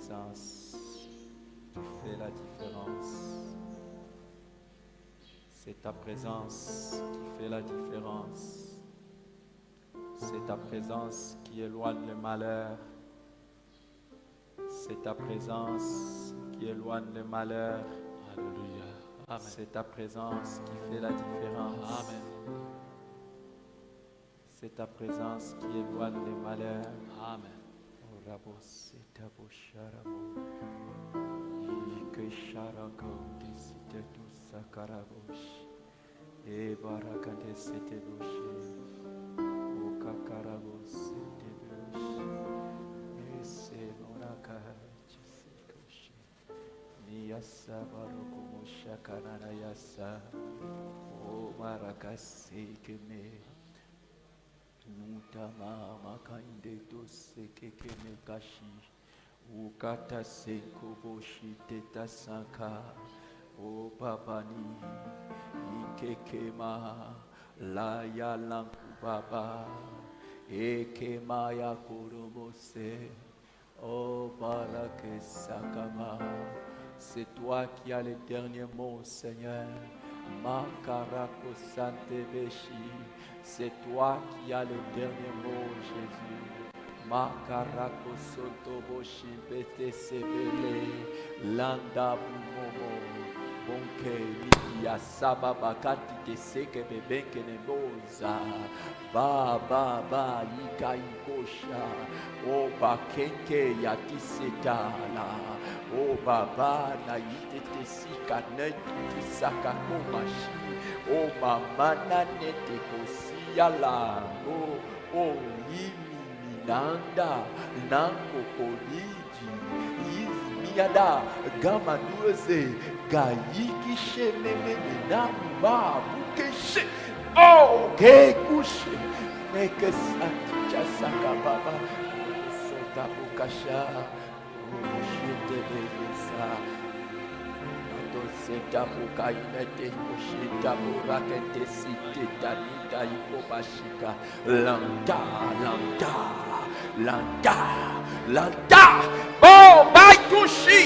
présence qui fait la différence. C'est ta présence qui fait la différence. C'est ta présence qui éloigne le malheur. C'est ta présence qui éloigne le malheur. Alléluia. Amen. C'est ta présence qui fait la différence. Amen. C'est ta présence qui éloigne le malheur. Amen. Nutama makainde dose keke mekashi ukata seko boshi teta sanka o babani ikekema la ya lanku baba ekema ya kuromose o barake sakama. C'est toi qui as le dernier mot, Seigneur. Makarako Sante Beshi. C'est toi qui as le dernier mot, Jésus. Makarako Soto Boshi Bete Sebele. Landa Bumomo. Bonke Lidia Saba Bakati Teseke Bebenke Neboza. Ba Ika Ikosha. O Bakenke Yatisetala. O Baba na yitete sika neti saka komashi. O mama na nete kosia la. O yimi milanda nanko koliji. Yizi miada gama nueze gayiki shememe na babu keshe. O kekushe neke sakicha saka baba. Sota bukasha. Shite beleza, nato seta buka inete kushita burakete site tanita ikobashika landa. Oh, my kushi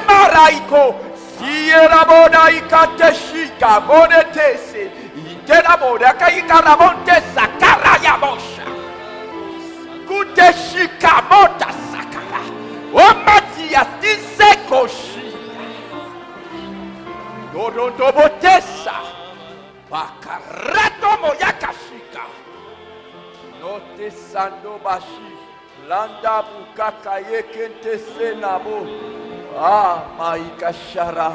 maraiko siera boda ikateshika bonetese itera boda kaikara montesa karaya bosha kuteshika mota. Omatia tisekoshi Dodobotesa Bakarato moyakashika Note sando bashi Landa bukaka yekente senabo. Maika shara.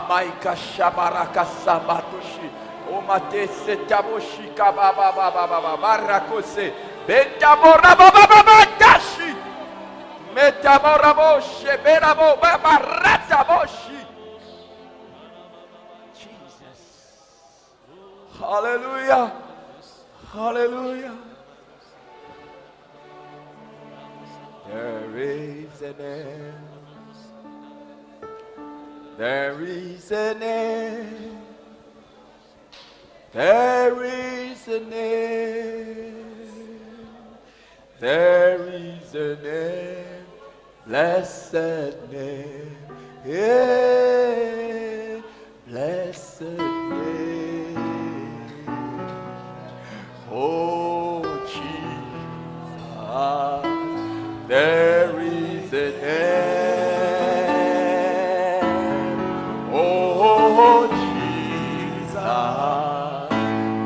Maika shabaraka sabatoshi. Omate setaboshi kababa barakose. Bentabora baba tashi. Metamorabo sheberabo babarataboshi. Jesus. Hallelujah. Hallelujah. There is an end. There is an end. There is an end. There is an end. Blessed name. Yeah. Blessed name. Oh Jesus. There is an end. Oh Jesus.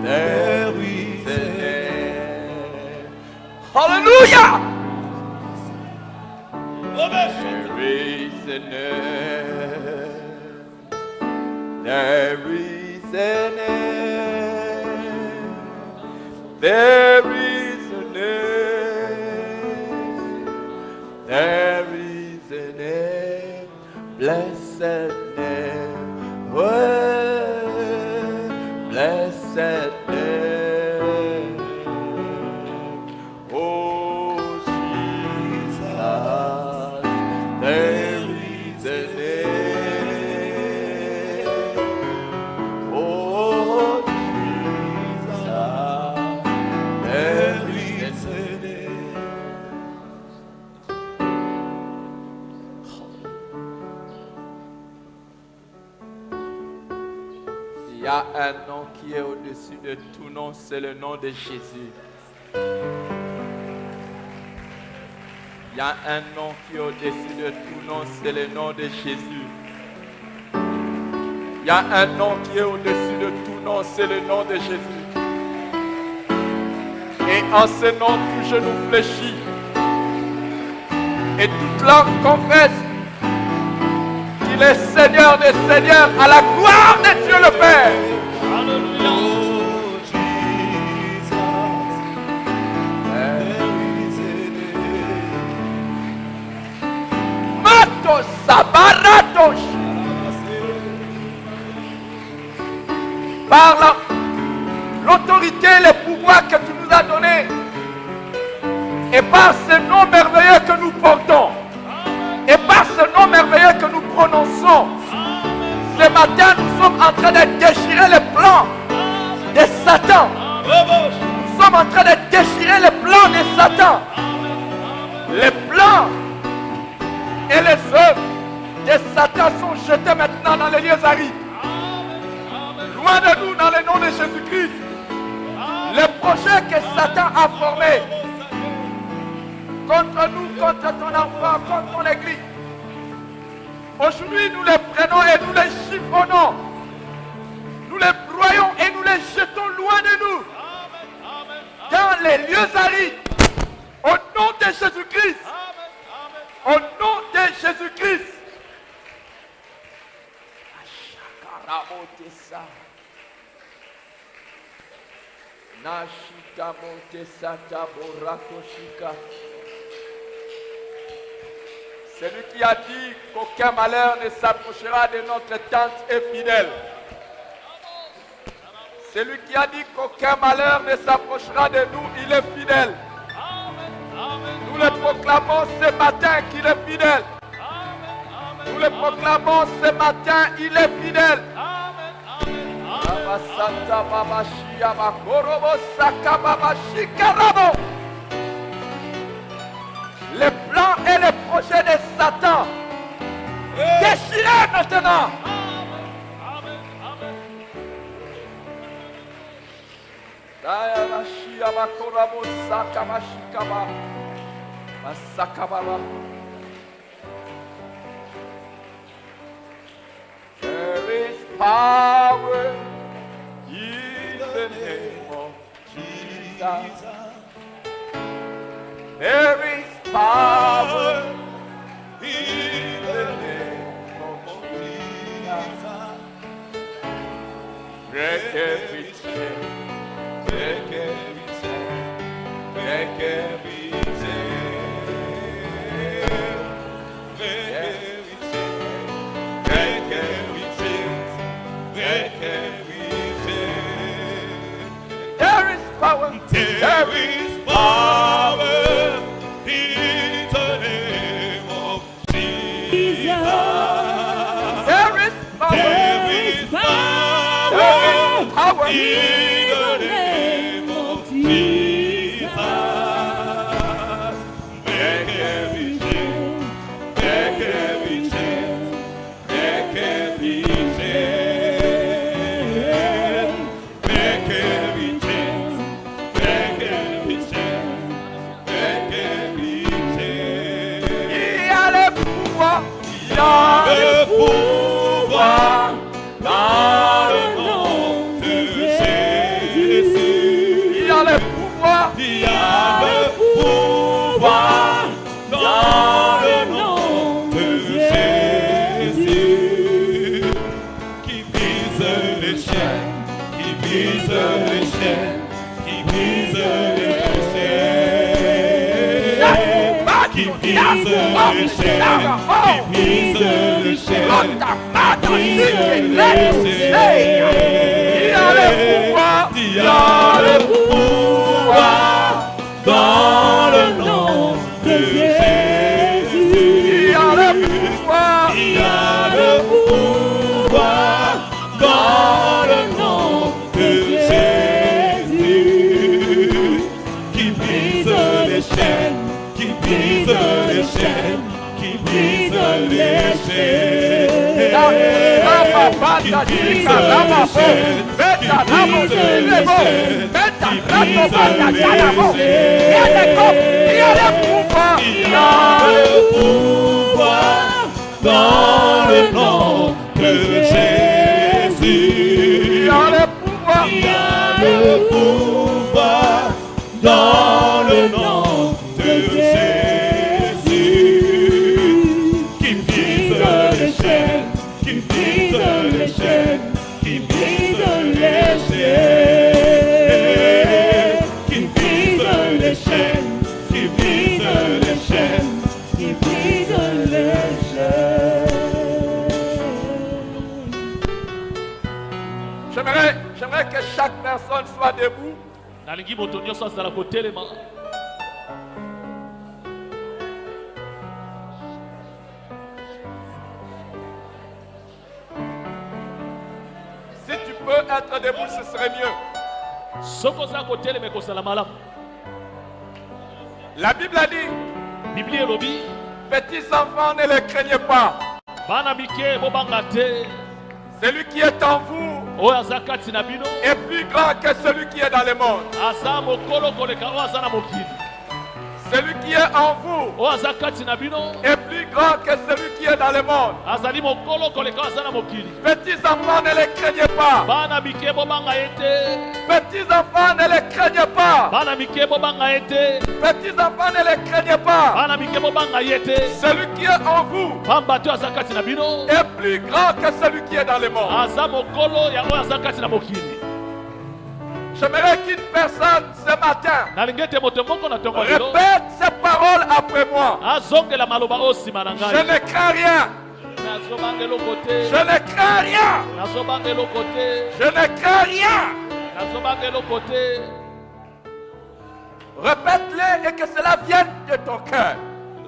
There is an end. Hallelujah. There is an end. There is an end. There is an end. There is an end. Blessed name. Oh, blessed name. Oh Jesus. There is a name. Oh Jesus. There is a name. Il y a un nom qui est au-dessus de tout nom, c'est le nom de Jésus. Il y a un nom qui est au-dessus de tout nom, c'est le nom de Jésus. Il y a un nom qui est au-dessus de tout nom, c'est le nom de Jésus. Et en ce nom, tout genou fléchit. Et toute langue confesse qu'il est Seigneur des Seigneurs à la gloire de Dieu le Père. Alléluia. Matos sabaratos. Par l'autorité et le pouvoir que tu nous as donné, et par ce nom merveilleux que nous portons, et par ce nom merveilleux que nous prononçons, ce matin nous sommes en train de déchirer les plans de Satan. Nous sommes en train de déchirer les plans de Satan. Les plans et les œuvres de Satan sont jetés maintenant dans les lieux arides. Loin de nous, dans le nom de Jésus-Christ, les projets que Satan a formés contre nous, contre ton enfant, contre ton église, aujourd'hui nous les prenons et nous les chiffonnons. Nous les broyons et nous les jetons loin de nous, dans les lieux arides, au nom de Jésus-Christ. Au nom de Jésus-Christ. Celui qui a dit qu'aucun malheur ne s'approchera de notre tente est fidèle. Celui qui a dit qu'aucun malheur ne s'approchera de nous, il est fidèle. Nous le proclamons ce matin qu'il est fidèle. Nous le proclamons ce matin, il est fidèle. Les plans et les projets de Satan déchirés maintenant. There is power in the name of Jesus. There is power in the name of Jesus. Break every chain, break every chain, break every chain, break every chain, break every chain, break every chain. There is power, there is power in the name of Jesus. There is power, there is power in the name of Jesus. Break every chain, break every chain, break every chain, break every chain, break every chain, break every chain. Il y a le pouvoir, il y a le pouvoir dans le nom de Jésus. Il y a le pouvoir, il y a le pouvoir dans le nom de Jésus. Qui brise les chaînes, qui brise les chaînes, qui brise les chaînes, qui brise les chaînes, qui brise les chaînes, qui brise les chaînes. Il y a le pouvoir, il y a le pouvoir dans le nom de Jésus. Il y a le pouvoir, il y a le pouvoir dans le nom de Jésus. Qui brise les chaînes, qui brise les chaînes, qui brise les chaînes. dans le nom de Jésus. Il y a le pouvoir. Il y a le pouvoir dans le nom de Jésus. Qui brise les chaînes, qui brise les chaînes, qui brise les chaînes, qui brise les chaînes, qui brise les chaînes, qui brise les chaînes. J'aimerais que chaque personne soit debout. Nalingi moto nyonso azala kotelema. Si tu peux être debout, ce serait mieux. Soko za kotelema kosala malamu. La Bible a dit, Bibli elobi, petits enfants, ne les craignez pas. bana mike bobanga te. Celui qui est en vous Oyo aza kati na bino est plus grand que celui qui est dans le monde. aza mokolo koleka oyo aza na mokili. Celui qui est en vous Oyo aza kati na bino est plus grand que celui qui est dans le monde. azali mokolo koleka oyo aza na mokili. Petits enfants, ne les craignez pas. Bana mike bobanga ye te. Petits enfants, ne les craignez pas. Bana mike bobanga ye te. Petits enfants, ne les craignez pas. Bana mike bobanga ye te. Celui qui est en vous Pamba te oyo aza kati na bino est plus grand que celui qui est dans le monde. aza mokolo ya oyo aza kati na mokili. J'aimerais qu'une personne ce matin Nalingi ete moto moko na tongo lelo répète ces paroles après moi. azongela maloba oyo nsima na Je ngai. ne crains rien. Nazobanga eloko te. Je ne crains rien. Nazobanga eloko te. Je ne crains rien. Nazobanga eloko te. Répète-le et que cela vienne de ton cœur.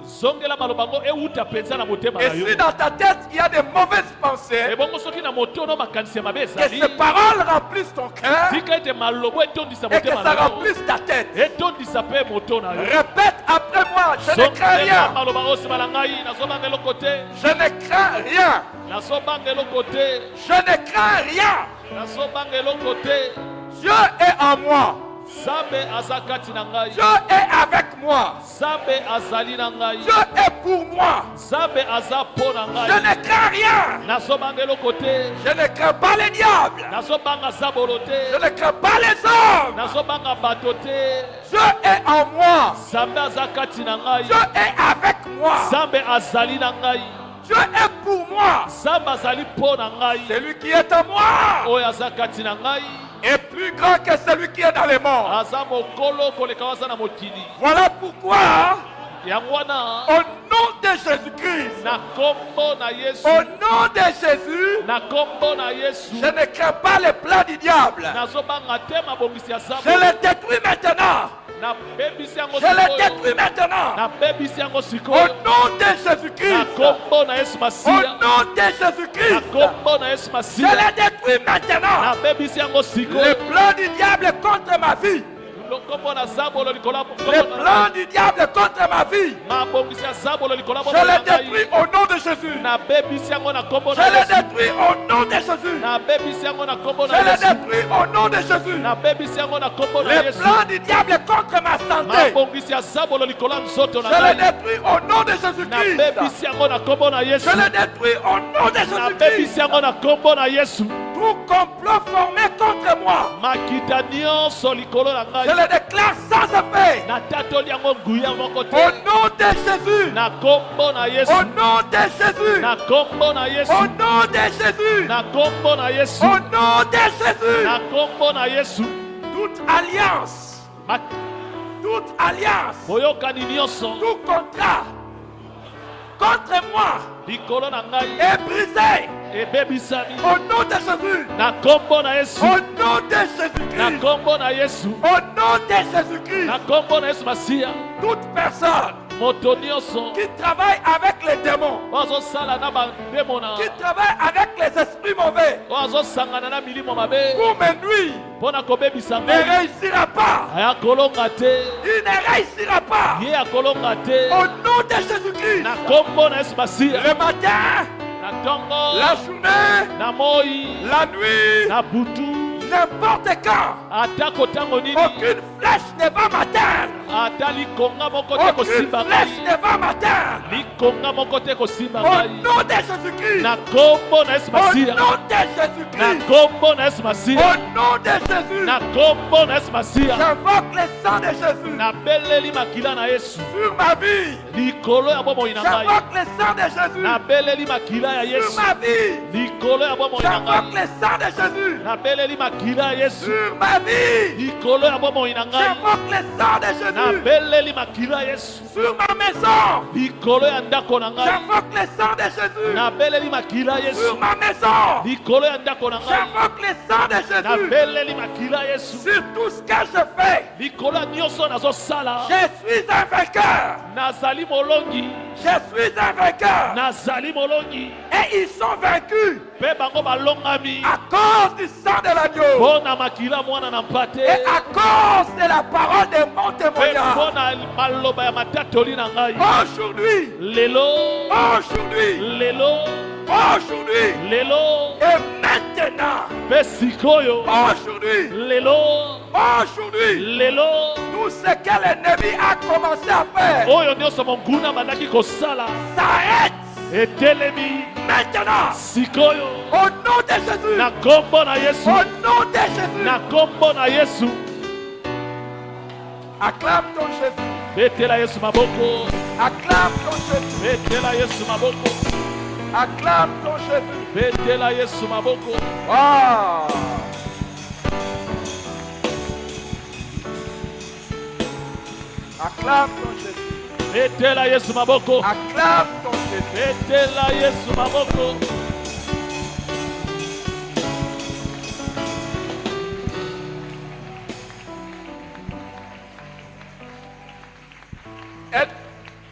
Zongela maloba ngo euta penza na motema Et na yo. si dans ta tête il y a des mauvaises pensées, Ebongo soki na moto no makanisi ya mabe que ezali. ces paroles remplissent ton cœur Tika ete malobo etondisa et que motema ça na yo. remplisse ta tête. Etondisa pe moto na yo. Répète après moi, je ne crains Zongela rien. maloba oyo nsima na ngai. Nazobanga eloko te. Je ne crains rien. Nazobanga eloko te. Je ne crains rien. Nazobanga eloko te. Dieu est en moi. Nzambe aza kati na ngai. Dieu est avec moi. Nzambe azali na ngai. Dieu est pour moi. Nzambe aza po na Je ngai. ne crains rien. Nazobanga eloko te. Je ne crains pas les diables. Nazobanga zabolo Je te. ne crains pas les hommes. Nazobanga bato te. Dieu est en moi. Nzambe aza kati na ngai. Dieu est avec moi. Nzambe azali na ngai. Dieu est pour moi. Nzambe azali po na ngai. Celui qui est en moi Oyo aza kati na ngai est plus grand que celui qui est dans le monde. aza mokolo koleka oyo aza na mokili. Voilà pourquoi, Yango wana au nom de Jésus-Christ, na kombo na Yesu. au nom de Jésus, Na kombo na Yesu. je ne crains pas les plans du diable. Nazobanga te mabongisi ya Je zabolo. les détruis maintenant. Na bebisi yango Je les sikoyo. détruis maintenant. Na bebisi yango Au sikoyo. nom de Na Jésus-Christ. kombo na Yesu Au Masia. nom de Na Jésus-Christ. kombo na Yesu Je Masia. les détruis maintenant. Na bebisi yango Les sikoyo. plans du diable contre ma vie. Kombo na zabolo likolo ya Les plans du diable contre ma vie. mabongisi ya zabolo likolo ya Je bomoi na les ngai. détruis au nom de Jésus. Na bebisi yango na kombo Je na les Yesu. détruis au nom de Jésus. Na bebisi yango na kombo Je na les Yesu. détruis au nom de Jésus. Na bebisi yango na kombo na Les Yesu. plans du diable contre ma santé. Mabongisi ya zabolo likolo ya nzoto na Je les ngai. détruis au nom de Na Jésus-Christ. bebisi yango na kombo na Yesu. Je les détruis au nom de Na bebisi Jésus-Christ. yango na kombo na Yesu. Tout complot formé contre moi, Makita nyonso likolo na je ngai. le déclare sans effet. Natatoli yango nguya moko te. Au nom de Jésus. Na kombo na Yesu. Au nom de Jésus. Na kombo na Yesu. Au nom de Jésus. Na kombo na Yesu. Au nom de Jésus. Na kombo na Yesu. Toute alliance, Ma- toute alliance, boyokani nyonso tout contrat contre moi likolo na ngai est brisé. ebebisami. Au nom de Jésus. Na kombo na Yesu. Au nom de Na Jésus-Christ. kombo na Yesu. Au nom de Jésus-Christ. Na kombo na Yesu Masia. Toute personne Moto nyonso qui travaille avec les démons, oyo azosala na bandemo na qui travaille avec les esprits mauvais oyo azosangana na milimo mabe pour me nuire, mpo na kobebisa ne ngai. réussira pas. Aya kolonga te. Il ne réussira pas. Ye akolonga te. Au nom de Jésus-Christ. Na kombo na Yesu Masia. Le matin, Na ntongo la journée, na moi la nuit, na butu n'importe quand. ata kotango nini Aucune flèche ne va m'atteindre. ata likonga moko te Aucune kosimba flèche ngai ne va m'atteindre. likonga moko te kosimba Au ngai nom de Jésus-Christ. na kombo na Yesu Au Masiya nom de na Jésus-Christ. kombo na Yesu Masiya Au nom de Jésus. na kombo na Yesu Masiya J'invoque le sang de Jésus nabeleli makila na Yesu sur ma vie. likolo ya bomoi na ngai J'invoque le sang de Jésus nabeleli makila ya sur Yesu ma vie. likolo ya bomoi na J'invoque ngai le sang de Jésus nabeleli makila ya Yesu sur ma vie. likolo ya bomoi na ngai J'invoque le sang de Jésus nabeleli makila ya Yesu sur ma maison. likolo ya ndako na ngai J'invoque le sang de Jésus nabeleli makila ya sur Yesu ma maison. likolo ya ndako na ngai J'invoque le sang de Jésus nabeleli makila ya Yesu sur tout ce que je fais. likolo ya nyonso nazosala Je suis un vainqueur. nazali molongi Je suis un vainqueur. nazali molongi Et ils sont vaincus mpe bango balongami à cause du sang de l'agneau mpo na makila mwana na mpate et à cause de la parole de mon mpe mpo témoignage. na maloba ya matatoli na ngai Aujourd'hui, lelo aujourd'hui, lelo aujourd'hui lelo et maintenant, mpe sikoyo aujourd'hui, lelo aujourd'hui, lelo tout ce que l'ennemi a commencé à faire oyo nyonso monguna bandaki kosala s'arrête etelemi maintenant. sikoyo Au nom de Jésus, na kombo na Yesu au nom de Jésus, na kombo na Yesu acclame ton Jésus, betela Yesu maboko acclame ton Jésus, betela Yesu maboko acclame ton Jésus. betela Yesu maboko Ah. Acclame ton Jésus, betela Yesu maboko acclame ton Jésus. betela Yesu maboko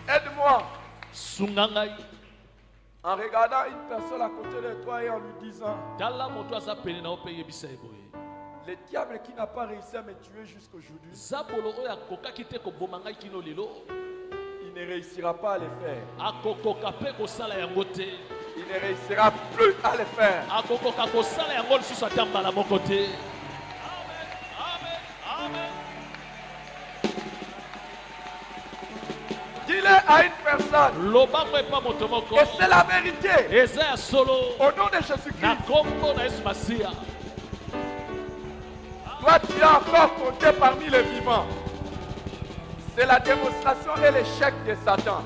Aide-moi sunga ngai en regardant une personne à côté de toi et en lui disant, tala moto aza pene na yo mpe yebisa ye boye le diable qui n'a pas réussi à me tuer jusqu'aujourd'hui, zabolo oyo akokaki te koboma ngai kino lelo il ne réussira pas à le faire. akokoka mpe kosala yango te Il ne réussira plus à le faire. akokoka kosala yango lisusu ata mbala moko te Dis-le à une personne lobango epa moto moko que c'est la vérité. eza ya solo Au nom de na Jésus-Christ, kombo na Yesu Masiya toi tu as encore compté parmi les vivants. C'est la démonstration et l'échec de Satan.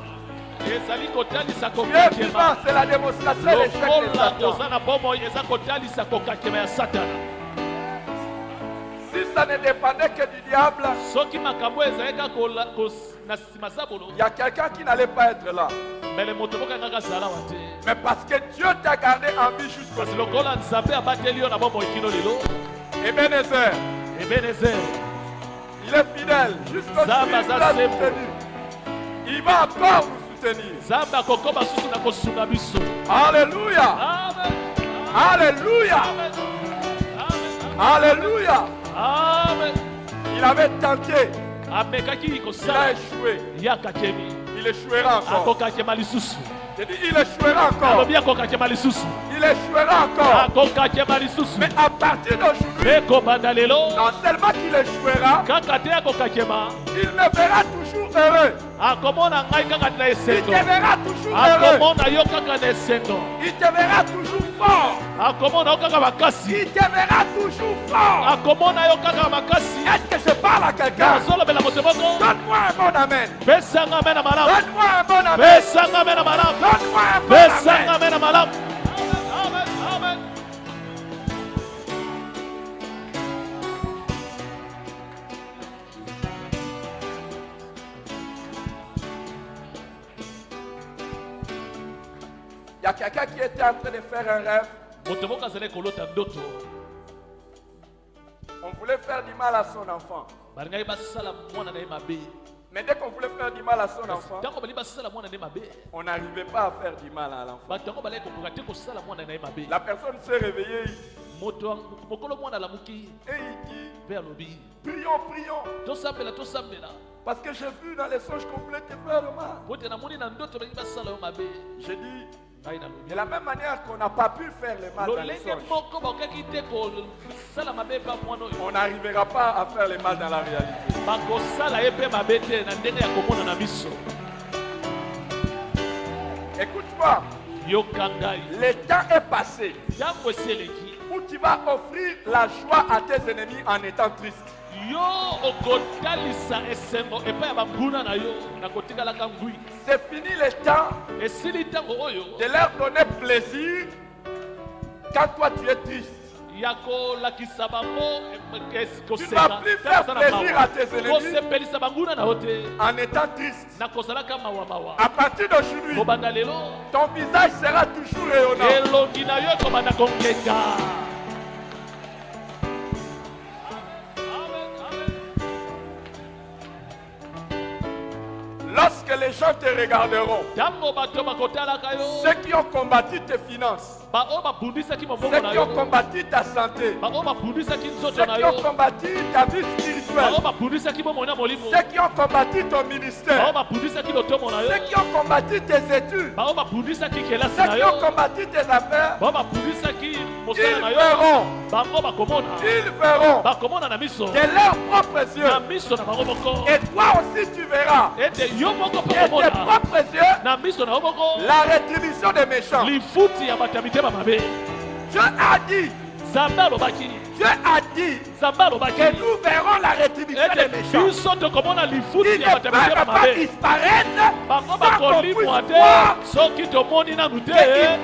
ezali kotalisa Tu es vivant, kokakema c'est la démonstration et l'échec de lokola Satan. oza na bomoi eza kotalisa kokakema ya satana Si ça ne dépendait que du diable, soki makambo ezalaki na nsima zabolo il y a quelqu'un qui n'allait pas être là. mele moto moko yangaka azala wa te Mais parce que Dieu t'a gardé en vie jusqu'au kasi bout. lokola nzambe abateli yo na bomoi kino lelo Ebenezer, ebenezer il est fidèle jusqu'au bout. Zamba Il nous a za sembo. soutenu. Il va encore nous soutenir. nzambe akokoma susu na kosunga biso Alléluia. amen Alléluia. amen amen Alléluia. amen Il avait tenté. amekaki Il a kosala échoué. yakakemi Il échouera encore. akokakema lisusu J'ai dit, il échouera encore. alobi akokakema lisusu Il échouera encore. akokakema lisusu Mais à partir d'aujourd'hui, mpe kobanda lelo non seulement qu'il échouera, kaka te akokakema il me verra toujours heureux. akomona ngai kaka na Il te esengo verra toujours heureux. akomona yo kaka na esengo Il te verra toujours fort. akomona yo kaka makasi Il te verra toujours fort. akomona yo kaka makasi Est-ce que je parle à quelqu'un? nazolobela moto moko Donne-moi un bon amen. pesanga me na malamu Donne-moi un bon amen. pesanga me na malamu Donne-moi un bon pesanga amen. me na malamu amen amen Il y a quelqu'un qui était en train de faire un rêve. moto moko azali kolota ndoto On voulait faire du mal à son enfant. balingai basala mwana na ye mabe Mais dès qu'on voulait faire du mal à son enfant, ntango bali basala mwana na ye mabe on n'arrivait pas à faire du mal à l'enfant. bato yango balai kokoka te kosala mwana na ye mabe La personne s'est réveillée moto mokolo mwana alamuki et il dit, mpe alobi prions, prions. tosambela tosambela Parce que j'ai vu dans les songes qu'on voulait te faire le mal. po te namoni na ndoto balingi basala yo mabe J'ai dit, De la même manière qu'on n'a pas pu faire le mal dans les songes, on n'arrivera pas à faire le mal dans la réalité. Écoute-moi, le temps est passé où tu vas offrir la joie à tes ennemis en étant triste. C'est fini le temps de leur donner plaisir quand toi tu es triste. Tu ne vas plus faire plaisir à tes ennemis en étant triste. À partir d'aujourd'hui, ton visage sera toujours rayonnant. Lorsque les gens te regarderont, ceux qui ont combattu tes finances, ceux qui ont combattu ta santé, ceux qui ont combattu ta vie spirituelle, ceux qui ont combattu ton ministère, ceux qui ont combattu tes études, ceux qui ont combattu tes affaires, ils verront de leurs propres yeux. Et toi aussi tu verras de tes propres yeux la rétribution des méchants. Dieu a dit que nous verrons la rétribution des méchants. Ils ne peuvent pas disparaître sans qu'on puisse voir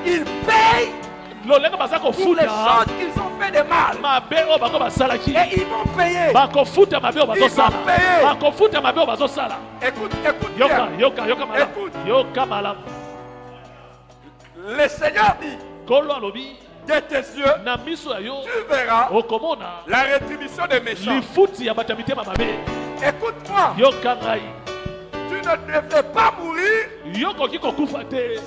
qu'ils payent pour les choses qu'ils ont fait de mal. Et ils vont payer. Ils vont payer. Écoute bien. Écoute. Le Seigneur dit de tes yeux, tu verras la rétribution des méchants. Écoute-moi. Tu ne devrais pas mourir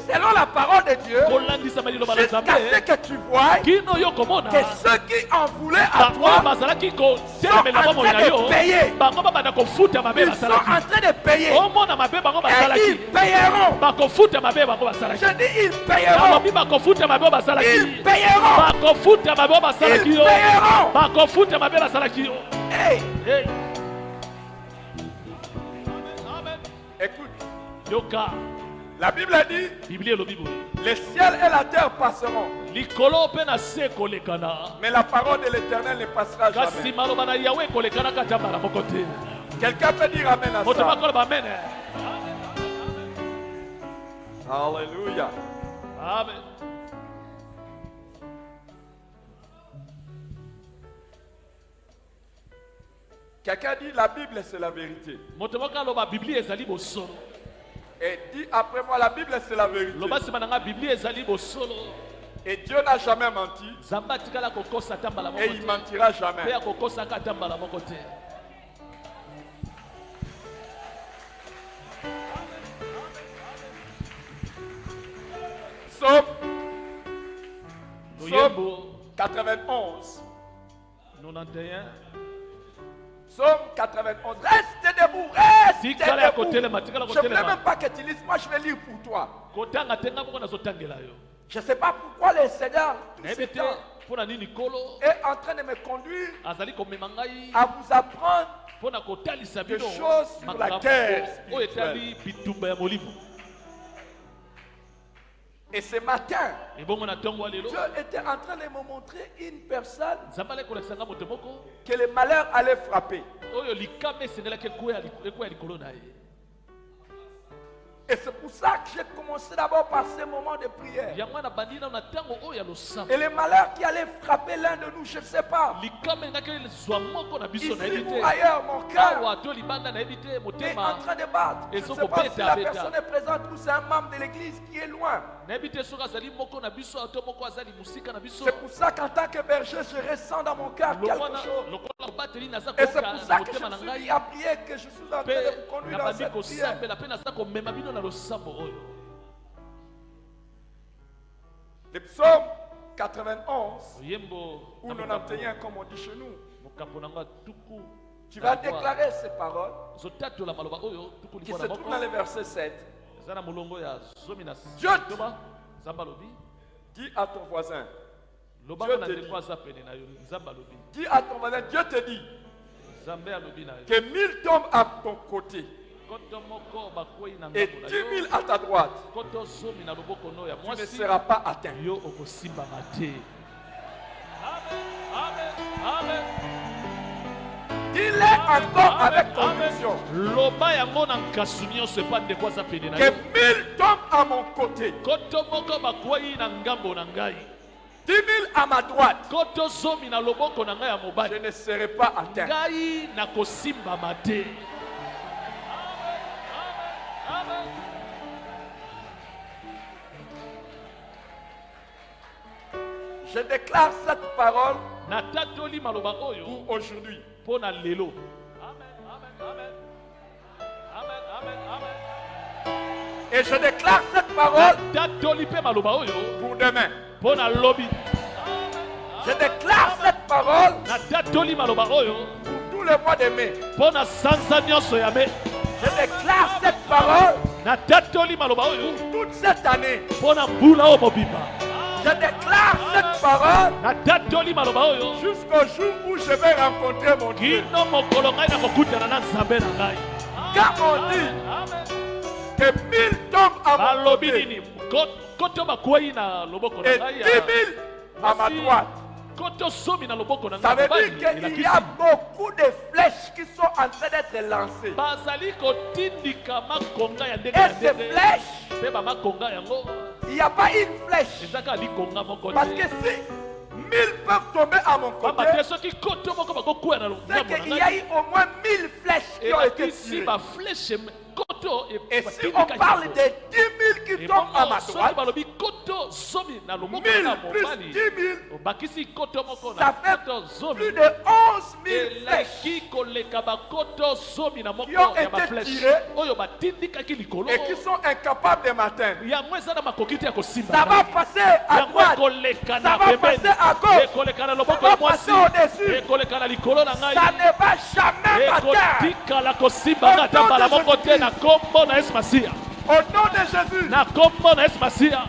selon la parole de Dieu jusqu'à ce que tu vois que ceux qui en voulaient à toi sont en train de payer. Ils sont en train de payer. Et ils payeront. Je dis ils payeront. Ils payeront. Hey. Écoute, la Bible a dit les ciels et la terre passeront, mais la parole de l'Éternel ne passera jamais. Quelqu'un peut dire amen à ça? Alléluia. Amen. Quelqu'un dit la Bible c'est la vérité. Et dit après moi la Bible c'est la vérité. Et Dieu n'a jamais menti. Et il mentira jamais. Psaume 91. Psaume 91. Reste debout, reste debout. Je ne voulais même pas que tu lises. Moi, je vais lire pour toi. Je ne sais pas pourquoi le Seigneur tout ce temps est en train de me conduire à vous apprendre des choses sur la guerre spirituelle. Et ce matin, Dieu était en train de me montrer une personne que le malheur allait frapper. Et c'est pour ça que j'ai commencé d'abord par ce moment de prière. Et le malheur qui allait frapper l'un de nous, je ne sais pas. Ici ou ailleurs, mon cœur est en train de battre. Je ne sais pas si la personne est présente ou c'est un membre de l'église qui est loin. C'est pour ça qu'en tant que berger, je ressens dans mon cœur quelque chose. Et c'est pour ça que je me suis mis à prier, que je suis en train de vous conduire dans cette prière. Le psaume 91 ou 91 comme on dit chez nous, tu vas déclarer ces paroles qui se trouvent dans le verset 7. Dieu Nzamba lobi. Dis à ton voisin. Loba Dieu na te ndeko aza pene na yo. Nzamba lobi. Dis à ton voisin, Dieu te dit Nzambe alobi na yo. que 1000 tombent à ton côté Koto moko bakwei na et ngambo na 10 yo. 000 à ta droite. Koto zomi na loboko no ya Tu ne mwasi. seras pas atteint. Yo okosimbama te. Amen. Amen. Amen. Dis-le encore avec conviction Loba yango na nkasu nyonso epa ndeko aza pene na que yo. 1000 tombent à mon côté, Koto moko bakwei na ngambo na ngai. 10 000 à ma droite. Koto zomi na loboko na ngai ya Je mobali. ne serai pas atteint. Ngai na kosimbama te. Amen. Je déclare cette parole Natatoli maloba oyo pour aujourd'hui. pona lelo. Amen. Et je déclare cette parole Natatoli pe maloba oyo pour demain. pona lobi. Je déclare cette parole Natatoli maloba oyo pour tout le mois de mai. pona sanza nyonso ya me. Je déclare cette parole Natatoli maloba oyo toute cette année. pona mbula o mobimba. Je déclare cette parole Natatoli maloba oyo jusqu'au jour où je vais rencontrer mon Dieu. kino mokolo ngai na kokutana na nzambe na ngai. Car on dit que 1000 tombent à mon Balobi côté nini koto bakwei na loboko na et 10 ngai 000 à ma droite. koto somi na loboko na Ça ngai veut dire qu'il y a beaucoup de flèches qui sont en train d'être lancées. bazali kotindika makonga ya ndenge Et na ces ndenge flèches, mpe bamakonga yango il n'y a pas une flèche. ezaka likonga moko Parce que te si 1000 peuvent tomber à mon côté, pamba te soki koto moko bakokwea na c'est ngambo qu'il na y a ngai eu au moins 1000 flèches qui ont été ebakisi tirées. bafleshe koto Et si on parle de 10 000 qui tombent à ma soki droite, balobi koto somi na loboko 1000 na plus mobali 10 000, obakisi koto moko ça na fait koto zomi plus de 11 000 flèches eleki koleka bakoto zomi na moko qui ont ya été bafleshe tirées oyo batindikaki likolo et qui sont incapables de m'atteindre. yango eza na makoki te ya kosimba Ça va passer à yango droite, ekoleka ça na va pembeni passer à gauche, ekoleka na ça loboko va ya mwasi passer au-dessus. ekoleka na likolo na ngai Ça ne va jamais m'atteindre. ekotikala kosimbanga ata mbala moko te na kombo na yesu masiya Au nom de Jésus, na kombo na yesu masiya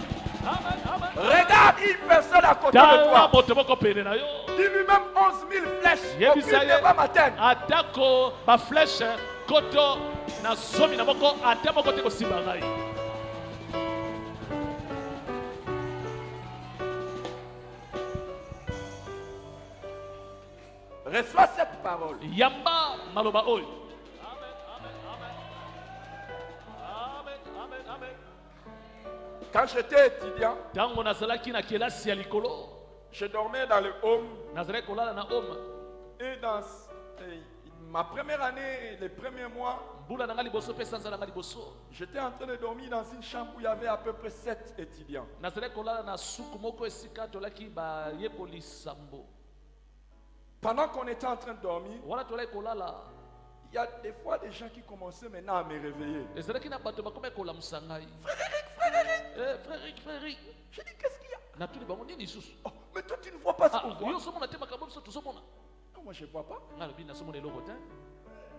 regarde une personne à côté de tala toi. moto moko pene na yo Dis-lui même 11 000 flèches. yebisa Aucune ye ne va m'atteindre. atako bafleshe koto na zomi na moko ata moko te kosimba ngai Reçois cette parole. yamba maloba oyo Quand j'étais étudiant, ntango nazalaki na kelasi ya likolo je dormais dans le home nazalaki kolala na home et dans ma première année, les premiers mois, mbula na ngai liboso mpe sanza na ngai liboso j'étais en train de dormir dans une chambre où il y avait à peu près 7 étudiants. nazalaki kolala na suku moko esika tolaki bayekoli sambo Pendant qu'on était en train de dormir, wana tolaki kolala il y a des fois des gens qui commençaient maintenant à me réveiller. ezalaki na bato bakomaki kolamusa ngai frérique J'ai dit, qu'est-ce qu'il y a? natuni bango nini lisusu Oh, mais toi, tu ne vois pas ce qu'on yo voit. ozomona te makambo biso tozomona Non, moi, je ne vois pas. ngai lobi nazomona eloko te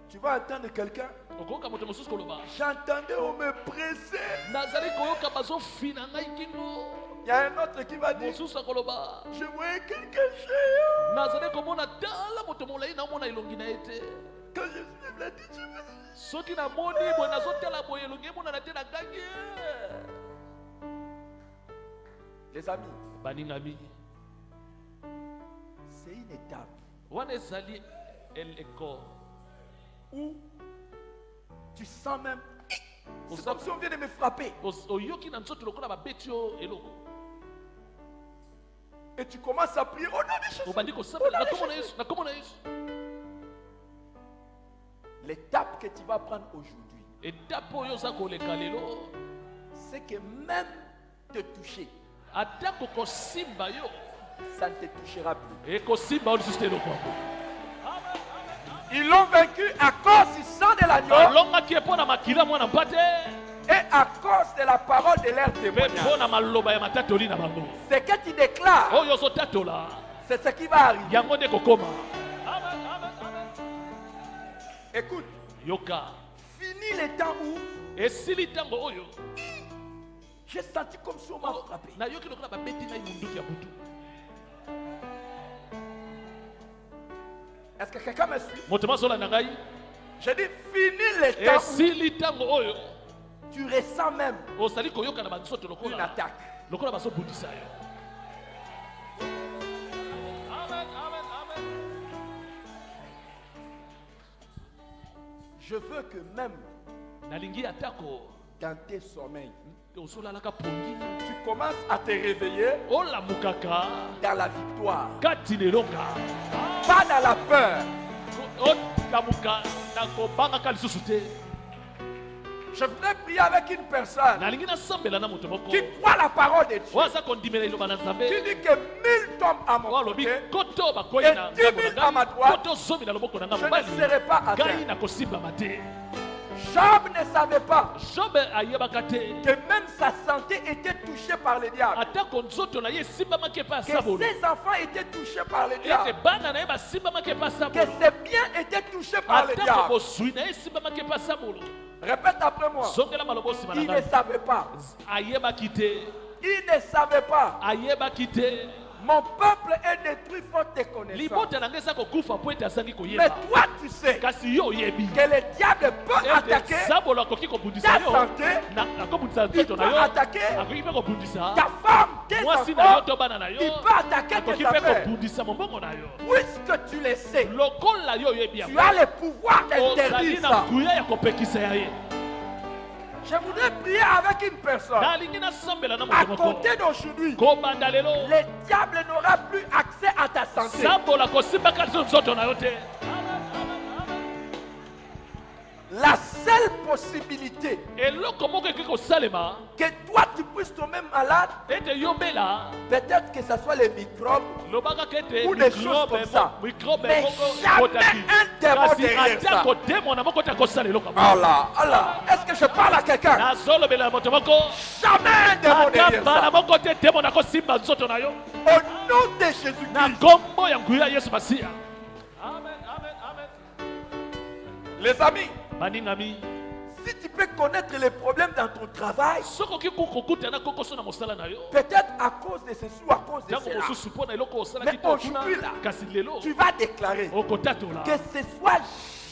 Tu vas entendre quelqu'un. okoyoka moto mosusu koloba J'entendais, on me pressait. nazali koyoka bazofina ngai kingo Il y a un autre qui va dire, mosusu akoloba je voyais quelqu'un chez nazali komona tala moto molai naomona elongi na ye te Quand je suis là, je me dis, soki namoni boye nazotala boye elongi emonana te na ngai les amis, baningami c'est une étape wana ezali eleko où tu sens même, c'est comme si on vient de me frapper. oyoki na nzoto lokola babeti yo eloko Et tu commences à prier au nom de Jésus. obandi Au kosambela nom na de kombo na Jésus. yesu na kombo na yesu L'étape que tu vas prendre aujourd'hui, etape oyo oza koleka lelo c'est que même te toucher, atako kosimba yo ça ne te touchera plus. ekosimba yo lisusu te eloko yango Ils l'ont vaincu à cause du sang de l'agneau balongaki ye mpo na makila mwana mpa te et à cause de la parole de leur mpe témoignage. mpo na maloba ya matatoli na bango Ce que tu déclares, oyo ozotatola c'est ce qui va arriver. yango nde kokoma Écoute, yoka fini le temps où esili ntango oyo J'ai senti comme si on m'a frappé. nayoki lokola babeti ngai munduki ya butu. Est-ce que quelqu'un me suit? Moto mazolanda ngai J'ai dit, fini les temps où esili ntango oyo tu ressens même ozali koyoka na banzoto une lokola attaque. lokola bazobundisa yo. Amen, amen, amen. Je veux que même nalingi atako dans tes sommeils, ozolalaka pongi tu commences à te réveiller olamukaka dans la victoire, kati lelonga pas dans la peur. olamuka na kobangaka lisusu te. Je voudrais prier avec une personne nalingi nasambela na moto moko qui croit la parole de Dieu, oyo aza kondimela liloba na qui nzambe dit que 1000 tombent à mon oyo alobi côté, koto bakoyi et na 10 000 ngambo à ma na droite, ngai koto zomi na loboko na je ngai ne serai pas mobali ngai atteint. nakosimbama te. Job ne savait pas jobe ayebaka te que même sa santé était touchée par le diable, atako nzoto na ye esimbamaki epai ya que sabolo ses enfants étaient touchés par le ete diable, bana na ye basimbamaki epai ya que sabolo ses biens étaient touchés par le atako diable. boswi na ye esimbamaki epai ya sabolo. Répète après moi. zongela maloba osima na Il ne ngai savait pas. ayebaki te Il ne savait pas. ayebaki te. Mon peuple est détruit faute de connaissance. libota na ngai eza kokufa mpo ete azangi Mais koyeba toi, tu sais kasi yo oyebi que le diable peut ete attaquer sabolo akoki kobundisa ta yo santé, akobundisa il nzoto peut na yo attaquer akoki mpe kobundisa ta femme, tes mwasi na yo enfants, to bana na il yo peut attaquer akoki tes mpe affaires. kobundisa mombongo na yo. Puisque tu le sais, lokola yo oyebi tu yango as le pouvoir ozali d'interdire na ça. nguya ya kopekisa ya ye. Je voudrais prier avec une personne. nalingi nasambela na À moto moko compter d'aujourd'hui, kobanda lelo le diable n'aura plus accès à ta santé. sabola kosimbaka liso nzoto na yo te. La seule possibilité eloko moko ekoki kosalema que toi tu puisses tomber malade, ete yobela peut-être que ce soit les microbes, lobaka ete ou des choses comme ça. mikrobe Mais jamais un démon derrière ça. atako demona moko te akosala eloko Allah, Allah. Est-ce que je parle à quelqu'un? nazolobela moto moko Jamais un démon ata derrière bana ça. moko te demona kosimba nzoto na yo Au nom de na Jésus-Christ. nkombo ya nguya ya yesu masiya. Amen, amen, amen. Les amis, baningami si tu peux connaître les problèmes dans ton travail, soki oki kokokutana kokoso na mosala na yo peut-être à cause de ceci ou à cause de ntango cela, mosusu mpo na eloko osalaki mais to kuna aujourd'hui là, kasi lelo tu vas déclarer okotatola que ce soit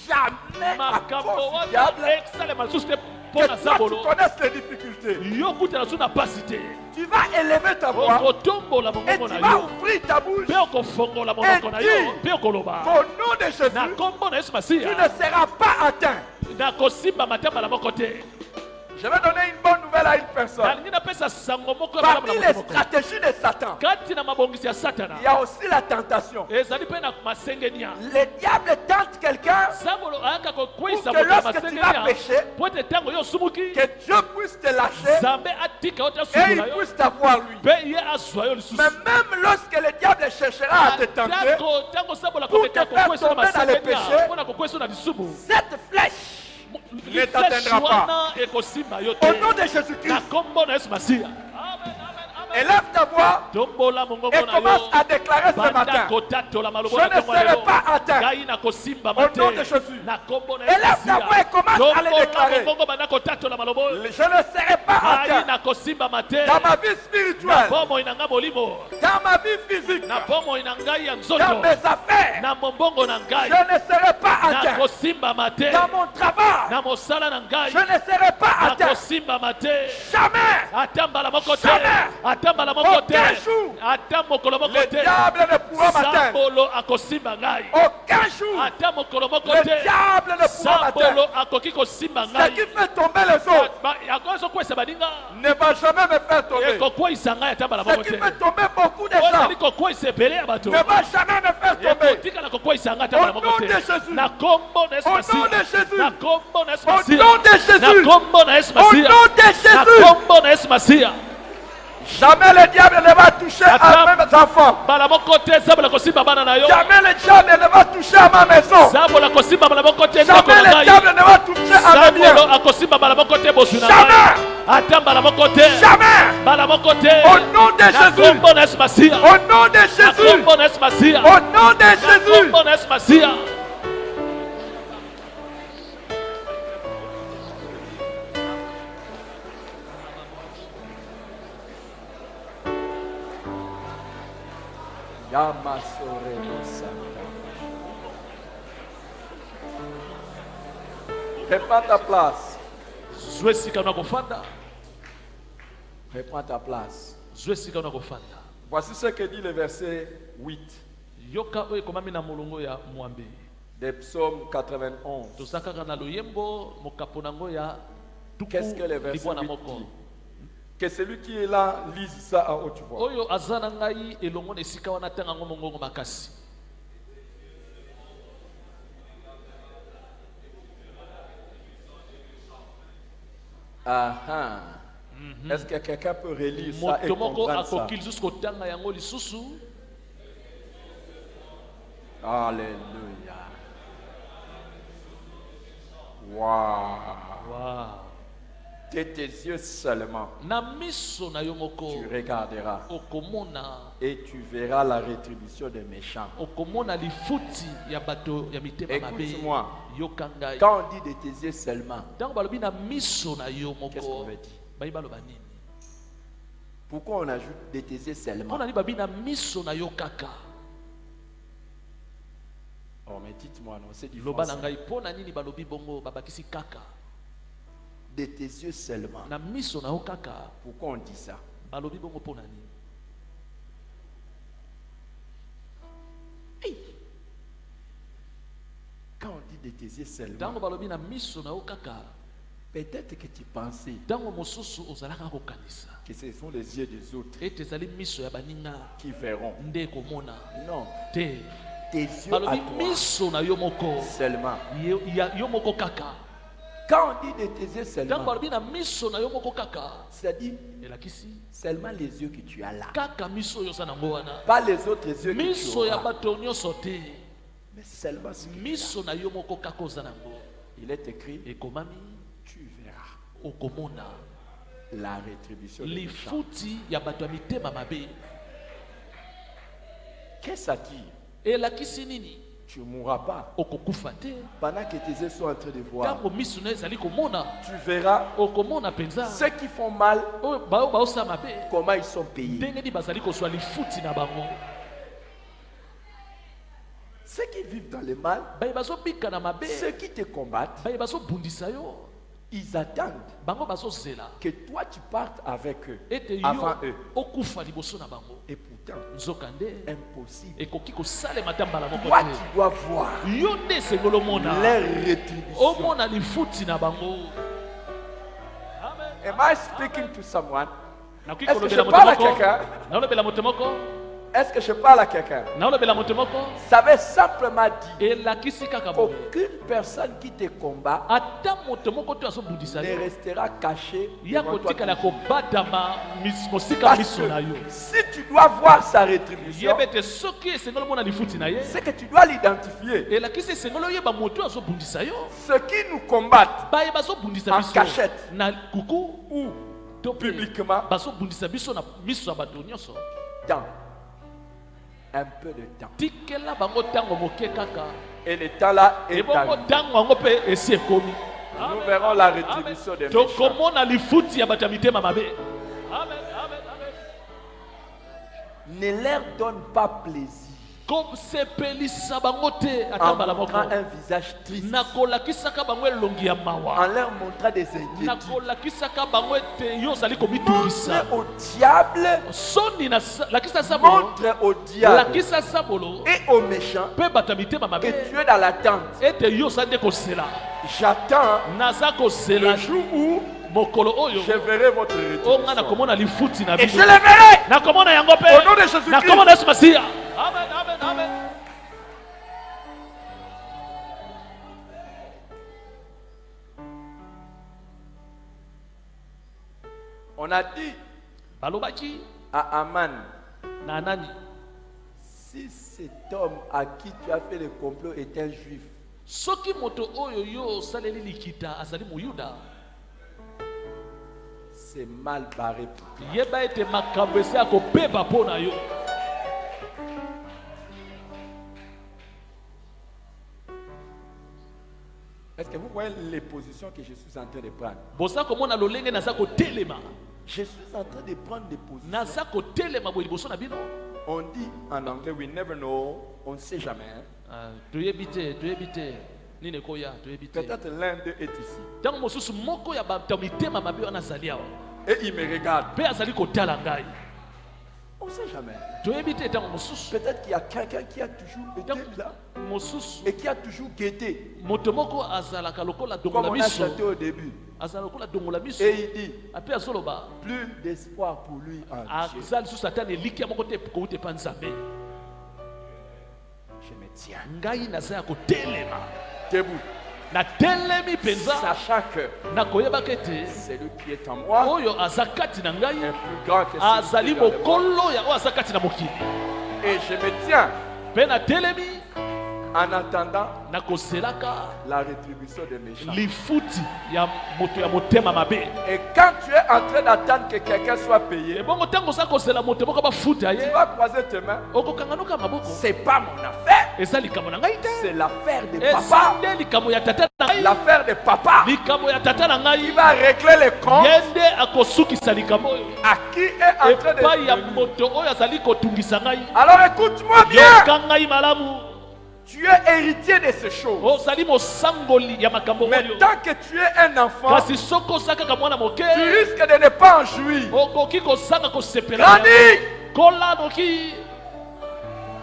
jamais à makambo cause du wana diable esalema lisusu te que mpo na toi tu sabolo connaisses les difficultés. yo kutana su na pasi te Tu vas élever ta voix okotombola et mongongo tu na vas yo ouvrir ta bouche. mpe okofongola monoko na yo mpe okoloba Au nom de Jésus, na nkombo na yesu tu masiya ne seras pas atteint. nakosimbama te mbala moko te. Je vais donner une bonne nouvelle à une personne. nalingi napesa sango moko ya malamu Parmi na les moto moko. stratégies de Satan, kati na mabongisi ya satana il y a aussi la tentation. ezali mpe na masengenia Le diable tente quelqu'un sabolo ayaka kokweyisa Pour que moto ya lorsque tu vas masengenia pécher, po ete ntango yo osumuki que Dieu puisse te lâcher nzambe atika yo te et asukula il yo puisse t'avoir lui. mpe ye azwa yo lisusu Mais même lorsque le diable cherchera à te tenter, ntango sabola pour koketa te faire kokweyisa na tomber dans les masengenia péchés, mpo na kokweyisa na lisumu cette flèche, Flèche t'atteindra pas. wana ekosimba yo te au nom de na Jésus-Christ, nkombo na yesu masiya. élève ta voix tombola mongongo et na commence yo à déclarer ce banda matin. kotatola maloba Je na ne ntongo ya serai lelo pas atteint. ngai nakosimbama Au te nom de Jésus. na nkombo na Élève ta voix et commence à le déclarer. mongongo banda kotatola maloba oyo Je ne serai pas ngai atteint nakosimbama te dans ma vie na spirituelle, bomoi na ngai molimo dans ma vie physique, na bomoi na ngai ya dans nzoto mes affaires. na mombongo na ngai Je ne serai pas atteint nakosimbama te dans mon travail. na mosala na ngai Je ne serai pas atteint. nakosimbama te Jamais. ata mbala moko te Jamais. ata mbala moko te Aucun jour. ata mokolo moko Le te diable ne pourra m'atteindre. sabolo akosimba ngai Aucun jour. ata mokolo moko Le te diable ne pourra m'atteindre. sabolo akoki kosimba Ce ngai qui fait tomber les autres yango ezokweyisa baninga ne va jamais me faire tomber. ekokweyisa ngai ata mbala Ce moko qui te fait tomber beaucoup de gens ozali kokweyisa ebele ya bato ne va jamais me faire tomber. ekotikala kokweyisa ngai ata mbala Au moko nom te de Jésus. na kombo na yesu Au nom masiya de Jésus. na kombo na yesu Au masiya nom de Jésus. na kombo na yesu Au masiya nom de na Jésus. kombo na yesu masiya Jamais le diable ne va toucher à mes enfants. mbala moko te sabola kosimba bana na yo Jamais le diable ne va toucher à ma maison. sabola kosimba mbala moko te ndako Jamais na le ngai diable ne va toucher à mes biens. sabolo akosimba mbala moko te boswi na Jamais. ngai ata mbala moko te Jamais. mbala moko te Au nom de na Jésus. kombo na yesu masiya Au nom de na Jésus. kombo na yesu masiya Au nom de na Jésus. kombo na yesu masiya Yamasore Santa. Reprends ta place. zwa esika na kofanda. Reprends ta place. Zwa esika na kofanda. Voici ce que dit le verset 8 Yoka oyo ekomami na molongo ya mwambe. des psaumes 91. Tozakaka na loyembo mokapo nango ya tuku Qu'est-ce que le verset libwa na 8 moko. dit? Que celui qui est là lise ça à haute voix. Oyo azana ngai elongo na esika wana tanga ngo mongongo makasi. Ah, est-ce que quelqu'un peut relire ça et Moto moko comprendre ça? akokili jusqu'au tanga yango lisusu. Alléluia. Waouh. Wow. De tes yeux seulement, Na miso na yo moko tu regarderas okomona et tu verras la rétribution des méchants. okomona lifuti ya bato ya mitema mabe. Écoute-moi. Yoka ngai. Quand on dit de tes yeux seulement, Tango balobi na miso na yo qu'est-ce qu'on moko. veut dire? Bayi baloba nini? Pourquoi on ajoute de tes yeux seulement? On a dit babi na miso na yo kaka. Oh, mais dites-moi, non, c'est du Loba na français. ngai pona nini balobi bongo babakisi kaka. De tes yeux seulement. Na miso na yo kaka. Pourquoi on dit ça? Balobi bongo pona nini? Quand on dit de tes yeux Tango seulement, balobi na miso na yo kaka. peut-être que tu pensais Tango mosusu ozalaka kokanisa. que ce sont les yeux des autres Ete ezali miso ya baninga qui verront. nde komona. Non, Te. tes yeux à Balobi toi miso na yo moko. seulement. Yo moko kaka. Quand on dit de tes yeux Tango seulement, balobi na miso na yo moko kaka. c'est-à-dire Elakisi seulement les yeux que tu as là. kaka miso yo za nango wana. Pas les autres yeux que tu Miso ya auras. bato nyonso te. Mais seulement ce que tu as. Miso na yo moko kaka oza nango. Il est écrit, Ekomami tu verras okomona la rétribution des méchants. lifuti ya bato ya mitema mabe. Qu'est-ce que ça dit? Elakisi nini? Tu ne mourras pas. Okokufa te. Pendant que tes yeux sont en train de voir, Tango miso na ezali komona. tu verras Okomona penza. ceux qui font mal, Oyo baosala mabe. comment ils sont payés. Ndenge nini bazali kozwa lifuti na bango. Ceux qui vivent dans le mal, Baye bazobika na mabe. ceux qui te combattent, Baye bazobundisa yo. ils attendent Bango bazozela. que toi tu partes avec eux, Ete avant yo eux. okufa liboso na bango. Et pourtant, Nzokande. impossible. Ekoki kosalema ta mbala moko Toi te. tu dois voir Yo nde sengolo mona. leur rétribution. Omona lifuti na bango. Amen. Am I speaking to someone? Nakoki Est-ce que kolobela je moto parle à moko. quelqu'un? Naolobela moto moko. Est-ce que je parle à quelqu'un? Naolobela moto moko. Ça veut simplement dire Elakisi kaka boye. qu'aucune personne qui te combat Ata moto moko to azobundisa ne yo. restera caché Ya devant toi kotikala toujours. kobatama mosika Parce miso na yo. que si tu dois voir sa rétribution, Yebe te soki esengolo mona lifuti na ye. c'est que tu dois l'identifier. Elakisi esengolo yeba moto azobundisa yo. Ceux qui nous combattent Baye bazobundisa En biso cachette. na kuku ou to pe publiquement bazobundisa biso na miso ya bato nyonso. dans un peu de temps. Tikela bango tango moke kaka. Et le temps là est Ebongo arrivé. tango yango mpe esi ekomi. Nous verrons la rétribution des méchants. Tokomona lifuti ya bato ya mitema mabe. Amen, amen, amen. Ne leur donne pas plaisir Kosepelisa bango te ata en mbala moko. montrant un visage triste, Nakolakisaka bango elongi ya mawa. en leur montrant des inquiétudes. Nakolakisaka bango ete yo ozali komitungisa. Montre au diable, Soni lakisa sabolo. montre au diable Lakisa sabolo. et aux méchants Mpe bato ya mitema mabe. que tu es dans l'attente. Ete yo ozali nde kosela. J'attends Naza kosela le jour où mokolo oyo. je verrai votre O nga rétribution. nakomona lifuti na Et je bino. le verrai Nakomona yango au nom de pe. Jésus-Christ. Nakomona Yesu Masiya. Amen, amen, amen. On a dit Balobaki à Aman, na nani? si cet homme à qui tu as fait le complot est un juif, Soki moto oyo yo saleli likita azali muyuda. c'est mal barré pour toi. Yeba ete makambo esi akobeba mpo na yo. Est-ce que vous voyez les positions que je suis en train de prendre? Boza komona lolenge naza kotelema. Je suis en train de prendre des positions Naza kotelema boye liboso na bino. On dit en anglais, we never know, on ne sait jamais. Hein. toyebi te nini ekoya toyebi te Peut-être l'un d'eux est ici. ntango mosusu moko ya bato mitema mabe wana azali awa Et il me regarde. mpe azali kotala ngai On ne sait jamais. toyebi te ntango mosusu Peut-être qu'il y a quelqu'un qui a toujours été là mosusu et qui a toujours guetté. moto moko azalaka lokola Comme dongola on a miso chanté au début. azala lokola dongola miso Et il dit, ape azoloba plus d'espoir pour lui en Dieu. aza lisusu ata na elikya moko te kouta epa nzambe Je me tiens ngai naza ya kotelema debout, natelemi mpenza sachant que nakoyebaka ete celui qui est en moi oyo aza kati na ngai est plus grand que azali celui qui est en moi. mokolo ya oyo aza kati na mokili Et je me tiens mpe natelemi en attendant nakoselaka la rétribution des méchants. lifuti ya moto ya motema mabe Et quand tu es en train d'attendre que quelqu'un soit payé, ebongo ntango oza kosela moto moko bafuta tu ye vas croiser tes mains. okokanganoka maboko C'est pas mon affaire, eza likambo na ngai te c'est l'affaire de eza papa. nde likambo ya tata na ngai L'affaire de papa. likambo ya tata na Il ngai va régler les comptes ye nde akosukisa likambo oyo à qui est en train epai ya de... moto oyo azali kotungisa ngai Alors écoute-moi bien. yoka ngai malamu Tu es héritier de ces choses. ozali mosangoli ya makambo Mais oyo tant que tu es un enfant, kasi soki oza kaka mwana moke tu risques de ne pas en jouir. okoki kozanga kosepela Grandis, kola noki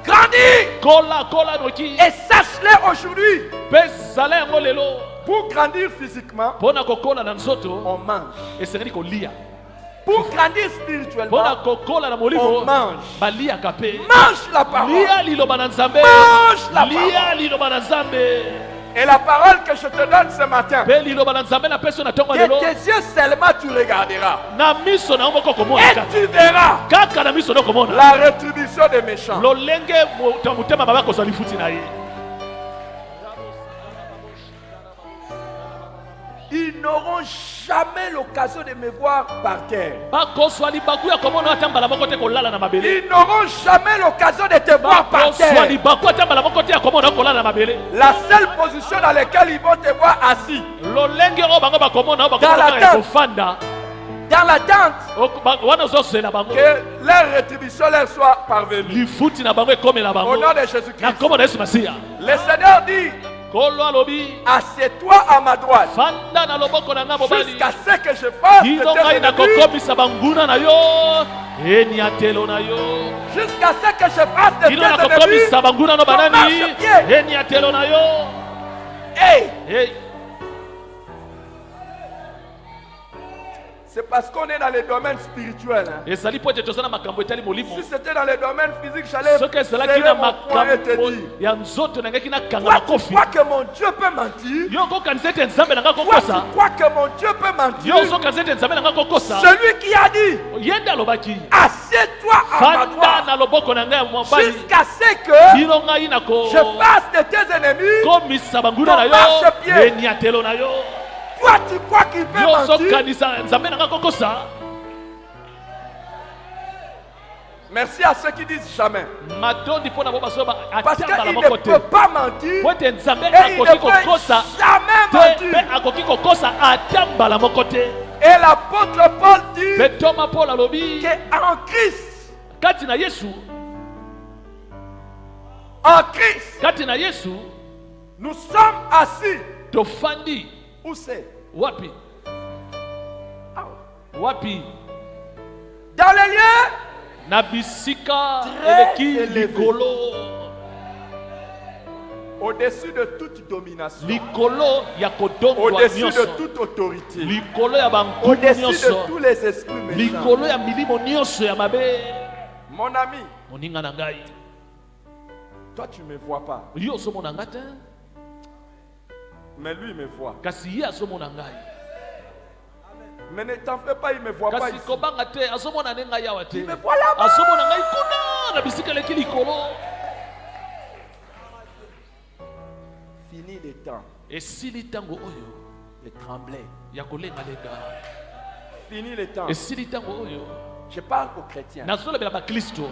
grandis. kola noki Et sache-le aujourd'hui. mpe zala yango lelo Pour grandir physiquement, mpo na kokola na nzoto on mange. esengeli kolia Pour grandir mpo na spirituellement, kokola na on molimo mange. baliaka mpe Mange la parole. lia liloba na nzambe Mange la lia parole. liloba na nzambe Et la parole que je te donne ce matin, mpe liloba na nzambe na peso na ntongo que lelo tes yeux seulement tu regarderas. na miso na yo moko komona Et kaka tu verras kaka na miso no komona la rétribution des méchants. lolenge motema mabe akozwa lifuti na ye Ils n'auront jamais l'occasion de me voir par terre. bakozwa libaku ya komona ata mbala moko te kolala na mabele Ils n'auront jamais l'occasion de te voir par bakozwa terre. libaku ata mbala moko te ya komona kolala na mabele La seule position dans laquelle ils vont te voir assis, lolenge oyo bango bakomona oyo Dans la bakomona ya tente. kofanda dans l'attente wana ozosela bango que leur rétribution leur soit parvenue. lifuti na bango ekomela Au bango nom de na Jésus-Christ. kombo na yesu masiya Le Seigneur dit, kolo alobi assieds-toi à ma droite fanda na loboko na nga mobali jusqu'à ce que je fasse de kino tes ngai ennemis, nakokomisa banguna na yo eniatelo na yo jusqu'à ce que je fasse de tes kino ennemis nakokomisa banguna no ton banani marchepied. eniatelo na yo Hey, Hey, c'est parce qu'on est dans les domaines spirituels. Hein. ezali po ete toza na makambo etali molimo Si c'était dans les domaines physiques, j'allais soki ezalaki serrer na mon poing et te makambo dire, ya nzoto nangaki nakanga toi, tu makofi crois que mon Dieu peut mentir? yo okokanisa ete nzambe nanga Toi, kokosa tu crois que mon Dieu peut mentir? yo ozokanisa ete nzambe nanga kokosa Celui qui a dit, ye nde alobaki assieds-toi à ma fanda droite na loboko na ngai ya mobali jusqu'à ce que bino ngai nako je fasse de tes ennemis. komisa banguna na Ton yo marchepied. eniatelo na yo Toi, tu crois qu'il peut yo mentir? ozokanisa nzambe nanga kokosa Merci à ceux qui disent jamais. matondi mpo na bo bazoba Parce atiambala qu'il moko ne te peut pas mentir po ete nzambe et il ne akoki peut kokosa jamais te mpe mentir. akoki kokosa atiambala moko te Et l'apôtre Paul dit mpe toma paul alobi qu'en Christ, kati na yesu kati na yesu nous sommes assis. tofandi Où c'est? wapi wapi Dans les lieux na bisika Très eleki élevé. likolo au-dessus de toute domination, likolo ya kodongwa au-dessus de nyonso toute autorité, likolo ya bankumu au-dessus de nyonso tous les esprits méchants. likolo ya milimo nyonso ya mabe Mon ami, moninga na ngai toi tu ne me vois pas, yo ozomona nga te mais lui il me voit. kasi ye azomona ngai Mais ne t'en fais pas, il ne me voit pas kasi ici. kobanga te azomona nde ngai awa te Il me voit là-bas. azomona ngai kuna na bisika eleki likolo Fini le temps esili ntango oyo de trembler. ya kolengalenga Fini le temps. esili ntango oyo Je parle aux chrétiens. nazolobela baklisto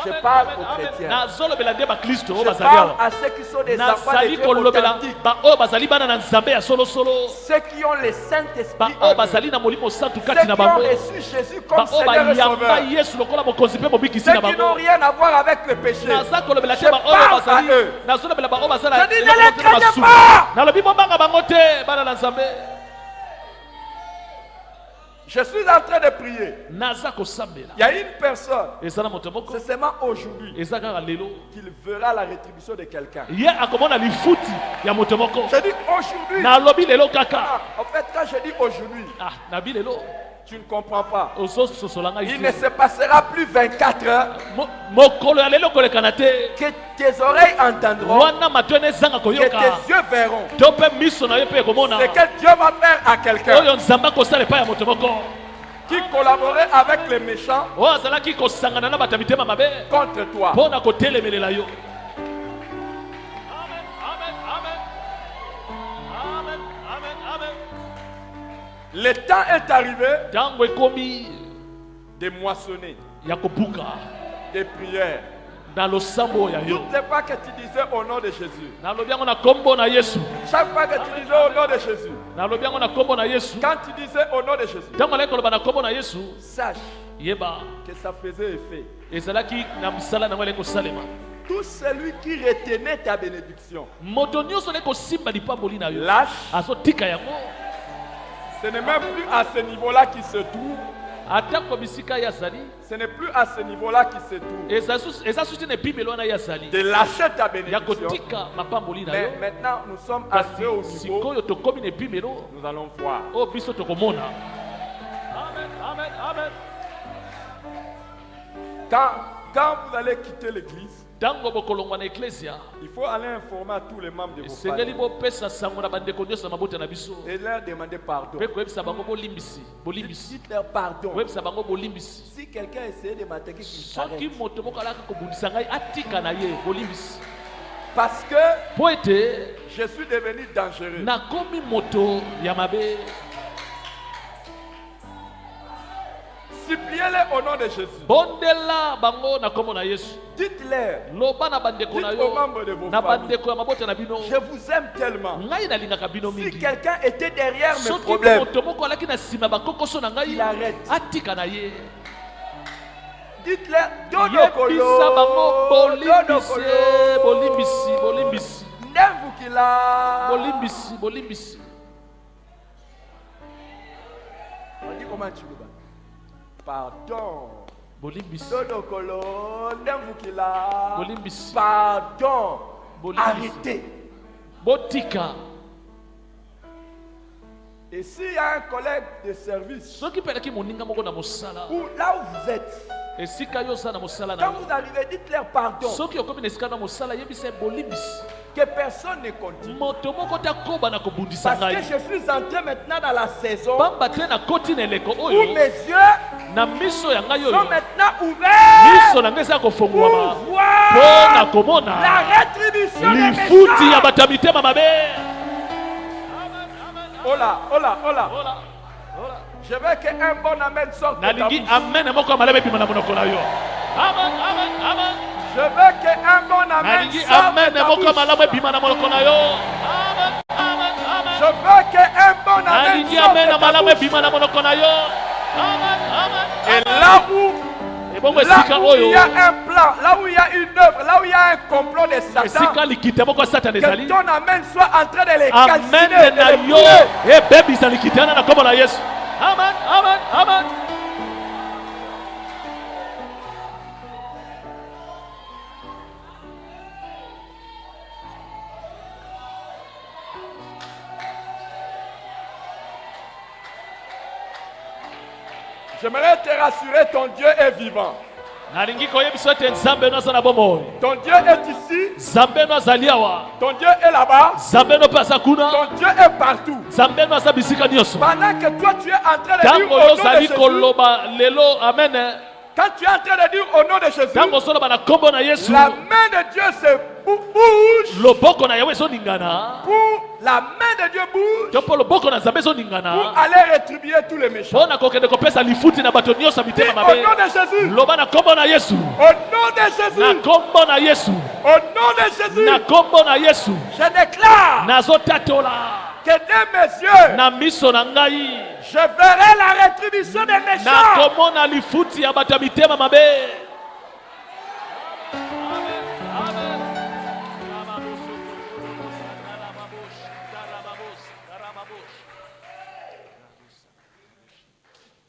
Je parle aux chrétiens. nazolobela nde bakristo oyo Je bazali parle awa à ceux qui sont des enfants de nazali Dieu kolobela authentiques. baoyo bazali bana na nzambe ya solosolo Ceux qui ont le Saint-Esprit baoyo en eux. bazali na molimo santu Ceux kati na qui ont bango reçu Jésus comme baoyo Seigneur et bayamba Sauveur. yesu lokola mokonzi mpe mobikisi Ceux na qui n'ont bango rien à voir avec le péché. naza kolobela Je te baoyo parle bazali à eux. nazolobela baoyo bazala Je dis, ne les craignez pas. nalobi bobanga bango te bana na nzambe Je suis en train de prier. naza kosambela Il y a une personne, eza na moto moko c'est seulement aujourd'hui eza kaka lelo qu'il verra la rétribution de quelqu'un. ye akomona lifuti ya moto moko Je dis aujourd'hui. nalobi lelo kaka En fait, quand je dis aujourd'hui, nabi lelo tu ne comprends pas. ozososola ngai Il ne te se passera plus 24 heures mokolo ya lelo kolekana te que tes oreilles entendront, wana matwene ezanga que koyoka tes yeux verront to mpe miso na yo mpe ekomona ce que Dieu va faire à quelqu'un oyo nzambe akosala epai ya moto moko qui collaborait avec les méchants oyo azalaki kosangana na bato ya mitema mabe contre toi. mpo na kotelemelela yo Le temps est arrivé ntango ekomi de moissonner, ya kobuka des prières. na losambo ya yo Toutes les fois que tu disais au nom de Jésus, nalobi yango na kombo na yesu chaque fois que tu disais au nom de Jésus, nalobi yango na kombo na yesu quand tu disais au nom de Jésus, ntango alaki koloba na kombo na yesu sache yeba que ça faisait effet. ezalaki na mosala nango alaki kosalema Tout celui qui retenait ta bénédiction, moto nyonso alaki kosimba lipamboli na yo lâche. azotika yango Ce n'est même plus à ce niveau-là qu'il se trouve. atako bisika ye azali Ce n'est plus à ce niveau-là qu'il se trouve. eza suti na epimelo wana ye azali De lâcher ta ya bénédiction. kotika mapamboli na Mais yo maintenant, nous sommes arrivés au kasi niveau, sikoyo tokomi na epimelo nous allons voir. oyo biso tokomona amen amen amen Quand vous allez quitter l'église, ntango bokolongwa na eklesia il faut aller informer à tous les membres de vos esengeli familles bopesa sango na bandeko nyonso na mabota na biso et leur demander pardon. mpe koyebisa bango bolimbisi Dites-leur pardon. koyebisa bango bolimbisi Si quelqu'un essayait de m'attaquer, qu'il soki s'arrête. moto moko alaka kobundisa ngai atika na ye bolimbisi Parce que mpo ete je suis devenu dangereux. nakomi moto ya mabe Suppliez-les au nom de Jésus. bondela bango na kombo na yesu Dites-leur, loba na bandeko na dites aux yo membres de vos na familles, bandeko ya mabota na bino je vous aime tellement. ngai nalingaka bino Si mingi quelqu'un était derrière mes soki problèmes, moto moko alaki na nsima bakokoso na ngai il arrête. atika na ye Dites-leur, yebisa bango bolimbisi bolimbisi bolimbisi Ndemvukila. bolimbisi bolimbisi On dit comment tu veux. Pardon. bolimbisi Dodokolo, Ndemvukila. bolimbisi Pardon. bolimbisi Arrêtez. botika Et s'il y a un collègue de service, soki mpe alaki moninga moko na mosala ou là où vous êtes, esika yo oza na mosala na quand yo vous arrivez, dites-leur pardon. soki okomi na esika na mosala yebisa ye bolimbisi Que personne ne continue. moto moko te akoba na kobundisa Parce que ngai je suis entré maintenant dans la saison pamba te nakoti na eleko où oyo mes yeux na miso ya ngai sont oyo maintenant ouverts miso na ngai eza kofungwama pour mpo voir na komona la rétribution des lifuti ya méchants. bato ya mitema mabe Oh là, oh là, oh là. Ola, Je veux qu'un bon amen sorte de ta nalingi bouche. amen moko ya malamu ebima na monoko na yo amen amen amen Je veux qu'un bon amen nalingi sorte de amen ta moko ya bouche. malamu ebima na monoko na yo amen amen Je amen veux qu'un bon amen nalingi sorte amen de na ta malamu bouche. ebima na monoko na yo amen amen Et là où ebongo esika il oyo y a un plan, là où il y a une œuvre, là où il y a un complot de Satan, esika likita moko ya satana que ezali ton amen soit en train de les calciner, amen na de les yo brûler. ebebisa likita wana na kombo na yesu amen amen amen J'aimerais te rassurer, ton Dieu est vivant. nalingi koyebisa ete nzambe no aza na bomoi Ton Dieu est ici, nzambe no azali awa ton Dieu est là-bas, nzambe no mpe aza kuna ton Dieu est partout. nzambe no aza bisika nyonso Pendant que toi tu es en train de dire ntango au yo nom de ozali Jésus, koloba lelo amen Quand tu es en train de dire au nom de Jésus, ntango ozoloba na kombo na Yesu, la main de Dieu se bouge. loboko na Yawe ezoningana, Pour la main de Dieu bouge. to mpo loboko na Nzambe Pour ezoningana, aller rétribuer tous les méchants. mpo na kokende kopesa lifuti na bato nyonso ya Et mitema au mabe. nom de Jésus. Loba na kombo na Yesu, Au nom de na Jésus. kombo na Yesu, Au nom de Jésus. na kombo na Yesu, Je déclare nazotatola que de mes yeux, na miso na ngai, je verrai la rétribution des méchants. nakomona lifuti ya bato ya mitema mabe.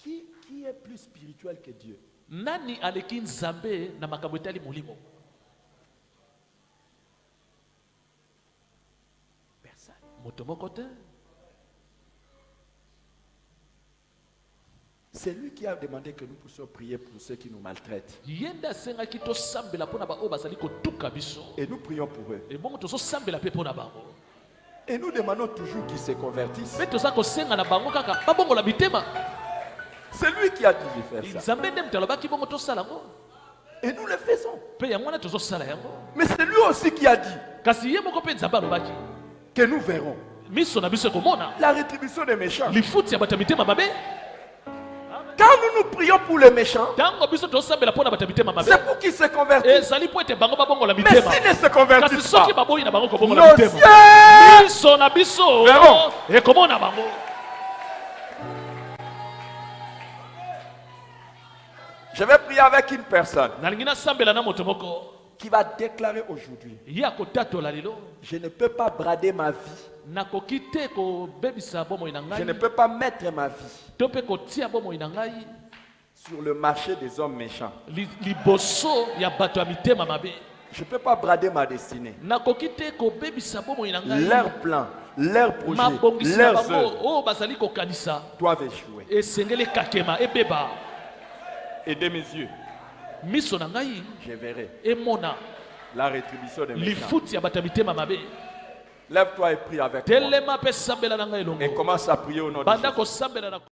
Qui est plus spirituel que Dieu? Nani aleki Nzambe na makambo etali molimo? Personne. Moto moko te. C'est lui qui a demandé que nous puissions prier pour ceux qui nous maltraitent. Yenda asengaki tosambela mpo na baoyo bazali kotuka biso. Et nous prions pour eux. Ebongo tozosambela mpe mpo na bango. Et nous demandons toujours qu'ils se convertissent. Mpe toza kosenga na bango kaka babongola mitema. C'est lui qui a dit de faire ça. Nzambe nde moto alobaki bongo tosala yango. Et nous le faisons. Mpe yango wana tozosala yango. Mais c'est lui aussi qui a dit Kasi ye moko mpe Nzambe alobaki que nous verrons miso na biso ekomona la rétribution des méchants. lifuti ya bato ya mitema mabe. Quand nous prions pour les méchants, Ntango biso tozosambela mpo na bato ya mitema mabe, c'est pour qu'ils se convertissent. ezali po ete bango babongola Mais mitema. s'ils ne se Kasi convertissent soki pas, baboyi na bango kobongola nos mitema, cieux miso na biso verront. ekomona bango. Je vais prier avec une personne Nalingi nasambela na moto moko qui va déclarer aujourd'hui: ye akotatola lelo, je ne peux pas brader ma vie. nakoki te kobebisa bomoi na Je ne ngai peux pas mettre ma vie to mpe kotia bomoi na ngai sur le marché des hommes méchants. liboso ya bato ya mitema mabe. Je ne peux pas brader ma destinée. Nakoki te kobebisa bomoi na ngai, Leurs plans, leurs projets, mabongisi na leurs bango œuvres oyo bazali kokanisa doivent échouer. esengeli kakema ebeba. Et de mes yeux, Miso na ngai je verrai emona la rétribution des méchants. lifuti ya bato ya mitema mabe. Lève-toi et prie avec moi. Telema mpe sambela na ngai Et elongo, commence à prier au nom de banda Jésus. kosambela na